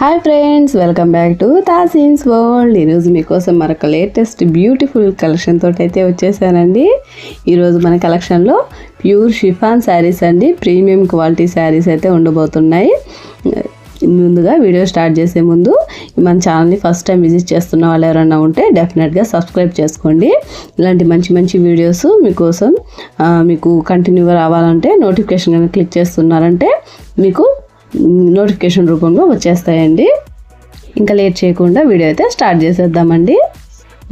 Hi friends, welcome back to Taseen's world. ఈరోజు మీకోసం మరొక లేటెస్ట్ బ్యూటిఫుల్ కలెక్షన్ తోటి అయితే వచ్చేసానండి. ఈరోజు మన కలెక్షన్లో ప్యూర్ షిఫాన్ శారీస్ అండి, ప్రీమియం క్వాలిటీ శారీస్ అయితే ఉండబోతున్నాయి. ముందుగా వీడియో స్టార్ట్ చేసే ముందు మన ఛానల్ని ఫస్ట్ టైం విజిట్ చేస్తున్న వాళ్ళు ఎవరైనా ఉంటే డెఫినెట్గా సబ్స్క్రైబ్ చేసుకోండి. ఇలాంటి మంచి మంచి వీడియోస్ మీకోసం మీకు కంటిన్యూగా రావాలంటే నోటిఫికేషన్ కనుక క్లిక్ చేస్తున్నారంటే మీకు నోటిఫికేషన్ రూపంలో వచ్చేస్తాయండి. ఇంకా లేట్ చేయకుండా వీడియో అయితే స్టార్ట్ చేసేద్దామండి.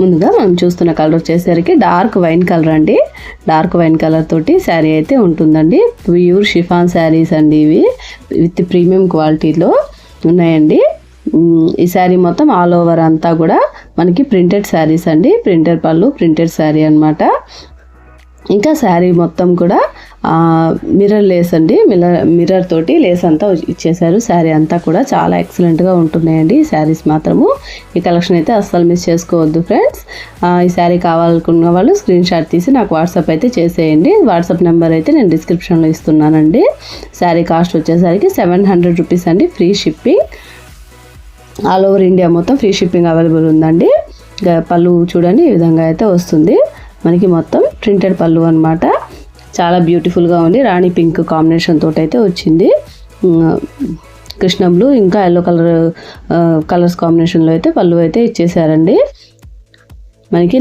ముందుగా మనం చూస్తున్న కలర్ వచ్చేసరికి డార్క్ వైన్ కలర్ అండి. డార్క్ వైన్ కలర్ తోటి శారీ అయితే ఉంటుందండి. ప్యూర్ షిఫాన్ శారీస్ అండి, ఇవి విత్ ప్రీమియం క్వాలిటీలో ఉన్నాయండి. ఈ శారీ మొత్తం ఆల్ ఓవర్ అంతా కూడా మనకి ప్రింటెడ్ శారీస్ అండి. ప్రింటెడ్ పళ్ళు, ప్రింటెడ్ శారీ అనమాట. ఇంకా శారీ మొత్తం కూడా మిర్రర్ లేస్ అండి, మిర్రర్ తోటి లేస్ అంతా ఇచ్చేసారు. శారీ అంతా కూడా చాలా ఎక్సలెంట్గా ఉంటున్నాయండి ఈ శారీస్ మాత్రము. ఈ కలెక్షన్ అయితే అస్సలు మిస్ చేసుకోవద్దు ఫ్రెండ్స్. ఈ శారీ కావాలనుకున్న వాళ్ళు స్క్రీన్ షాట్ తీసి నాకు వాట్సాప్ అయితే చేసేయండి. వాట్సాప్ నెంబర్ అయితే నేను డిస్క్రిప్షన్లో ఇస్తున్నానండి. శారీ కాస్ట్ వచ్చేసరికి 700 రూపీస్ అండి, free shipping. All over India మొత్తం ఫ్రీ షిప్పింగ్ అవైలబుల్ ఉందండి. పళ్ళు చూడండి ఈ విధంగా అయితే వస్తుంది. మనకి మొత్తం ప్రింటెడ్ పళ్ళు అనమాట. చాలా బ్యూటిఫుల్గా ఉంది. రాణి పింక్ కాంబినేషన్ తోటి అయితే వచ్చింది. కృష్ణ బ్లూ ఇంకా ఎల్లో కలర్స్ కాంబినేషన్లో అయితే పళ్ళు అయితే ఇచ్చేసారండి. మనకి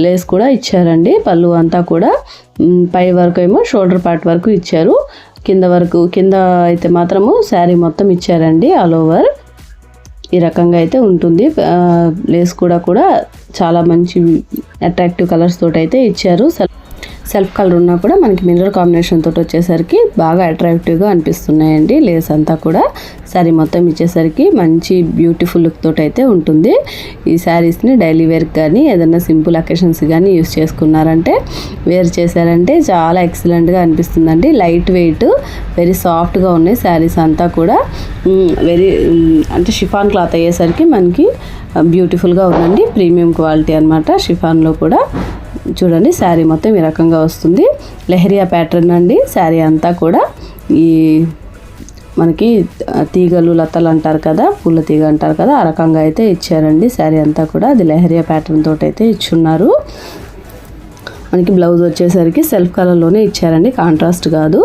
లేస్ కూడా ఇచ్చారండి. పళ్ళు అంతా కూడా పై వరకు ఏమో షోల్డర్ పార్ట్ వరకు ఇచ్చారు. కింద అయితే మాత్రము శారీ మొత్తం ఇచ్చారండి ఆల్ ఓవర్. ఈ రకంగా అయితే ఉంటుంది. లేస్ కూడా చాలా మంచి అట్రాక్టివ్ కలర్స్ తోటి అయితే ఇచ్చారు. సెల్ఫ్ కలర్ ఉన్నా కూడా మనకి మిర్రర్ కాంబినేషన్ తోటి వచ్చేసరికి బాగా అట్రాక్టివ్గా అనిపిస్తున్నాయండి. లేస్ అంతా కూడా శారీ మొత్తం ఇచ్చేసరికి మంచి బ్యూటిఫుల్ లుక్ తోటి అయితే ఉంటుంది. ఈ శారీస్ని డైలీ వేర్కి కానీ ఏదైనా సింపుల్ అకేషన్స్ కానీ యూస్ చేసుకున్నారంటే, వేర్ చేశారంటే చాలా ఎక్సలెంట్గా అనిపిస్తుందండి. లైట్ వెయిట్, వెరీ సాఫ్ట్గా ఉన్నాయి శారీస్ అంతా కూడా. అంటే షిఫాన్ క్లాత్ అయ్యేసరికి మనకి బ్యూటిఫుల్గా ఉందండి. ప్రీమియం క్వాలిటీ అనమాట. షిఫాన్లో కూడా చూడండి శారీ మొత్తం ఈ రకంగా వస్తుంది. లెహరియా ప్యాటర్న్ అండి. శారీ అంతా కూడా ఈ మనకి తీగలు లతలు అంటారు కదా, పూల తీగ అంటారు కదా, ఆ రకంగా అయితే ఇచ్చారండి. శారీ అంతా కూడా అది లెహరియా ప్యాటర్న్ తోటి అయితే ఇచ్చున్నారు. మనకి బ్లౌజ్ వచ్చేసరికి సెల్ఫ్ కలర్లోనే ఇచ్చారండి, కాంట్రాస్ట్ కాదు.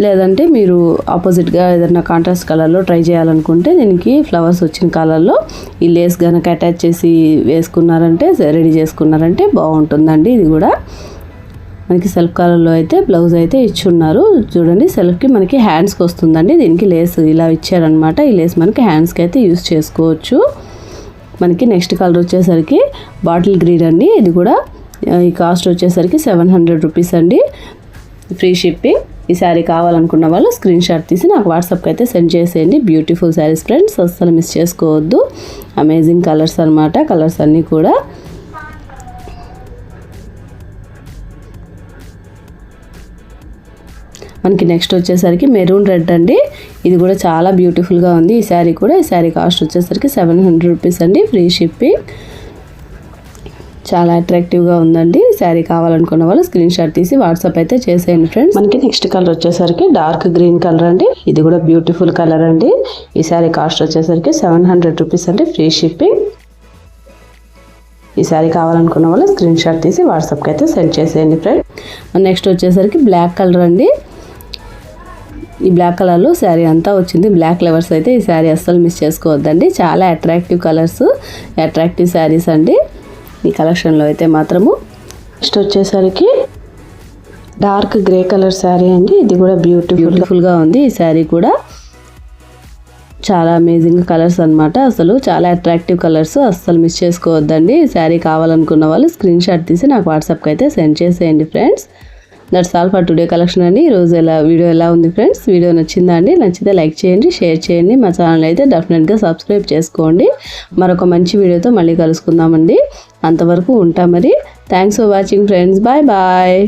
లేదంటే మీరు ఆపోజిట్గా ఏదైనా కాంట్రాస్ట్ కలర్లో ట్రై చేయాలనుకుంటే దీనికి ఫ్లవర్స్ వచ్చిన కలర్లో ఈ లేస్ కనుక అటాచ్ చేసి వేసుకున్నారంటే, రెడీ చేసుకున్నారంటే బాగుంటుందండి. ఇది కూడా మనకి సెల్ఫ్ కలర్లో అయితే బ్లౌజ్ అయితే ఇచ్చున్నారు. చూడండి సెల్ఫ్కి మనకి హ్యాండ్స్కి వస్తుందండి. దీనికి లేస్ ఇలా ఇచ్చారనమాట. ఈ లేస్ మనకి హ్యాండ్స్కి అయితే యూస్ చేసుకోవచ్చు. మనకి నెక్స్ట్ కలర్ వచ్చేసరికి బాటిల్ గ్రీన్ అండి. ఇది కూడా ఈ కాస్ట్ వచ్చేసరికి 700 రూపీస్ అండి, ఫ్రీ షిప్పింగ్. ఈ శారీ కావాలనుకున్న వాళ్ళు స్క్రీన్ షాట్ తీసి నాకు వాట్సాప్కి అయితే సెండ్ చేసేయండి. బ్యూటిఫుల్ శారీస్ ఫ్రెండ్స్, అస్సలు మిస్ చేసుకోవద్దు. అమేజింగ్ కలర్స్ అనమాట. కలర్స్ అన్నీ కూడా మనకి నెక్స్ట్ వచ్చేసరికి మెరూన్ రెడ్ అండి. ఇది కూడా చాలా బ్యూటిఫుల్గా ఉంది ఈ శారీ కూడా. ఈ శారీ కాస్ట్ వచ్చేసరికి 700 రూపీస్ అండి, ఫ్రీ షిప్పింగ్. చాలా అట్రాక్టివ్గా ఉందండి. శారీ కావాలనుకున్న వాళ్ళు స్క్రీన్ షాట్ తీసి వాట్సాప్ అయితే చేసేయండి ఫ్రెండ్స్. మనకి నెక్స్ట్ కలర్ వచ్చేసరికి డార్క్ గ్రీన్ కలర్ అండి. ఇది కూడా బ్యూటిఫుల్ కలర్ అండి. ఈ శారీ కాస్ట్ వచ్చేసరికి 700 రూపీస్ అండి, ఫ్రీ షిప్పింగ్. ఈ శారీ కావాలనుకున్న వాళ్ళు స్క్రీన్ షాట్ తీసి వాట్సాప్కి అయితే సెండ్ చేసేయండి ఫ్రెండ్స్. నెక్స్ట్ వచ్చేసరికి బ్లాక్ కలర్ అండి. ఈ బ్లాక్ కలర్లో శారీ అంతా వచ్చింది. బ్లాక్ లవర్స్ అయితే ఈ శారీ అస్సలు మిస్ చేసుకోవద్దండి. చాలా అట్రాక్టివ్ కలర్స్, అట్రాక్టివ్ శారీస్ అండి ఈ కలెక్షన్లో అయితే మాత్రము. నెక్స్ట్ వచ్చేసరికి డార్క్ గ్రే కలర్ శారీ అండి. ఇది కూడా బ్యూటిఫుల్గా ఉంది. ఈ శారీ కూడా చాలా అమేజింగ్ కలర్స్ అనమాట. అసలు చాలా అట్రాక్టివ్ కలర్స్, అస్సలు మిస్ చేసుకోవద్దండి. ఈ శారీ కావాలనుకున్న వాళ్ళు స్క్రీన్ షాట్ తీసి నాకు వాట్సాప్కి అయితే సెండ్ చేసేయండి friends. That's all for today collection అండి. ఈరోజు వీడియో ఎలా ఉంది ఫ్రెండ్స్? వీడియో నచ్చిందా అండి? నచ్చితే లైక్ చేయండి, షేర్ చేయండి. మా ఛానల్ అయితే డెఫినెట్గా సబ్స్క్రైబ్ చేసుకోండి. మరొక మంచి వీడియోతో మళ్ళీ కలుసుకుందామండి. అంతవరకు ఉంటా మరి. Thanks for watching friends. Bye bye.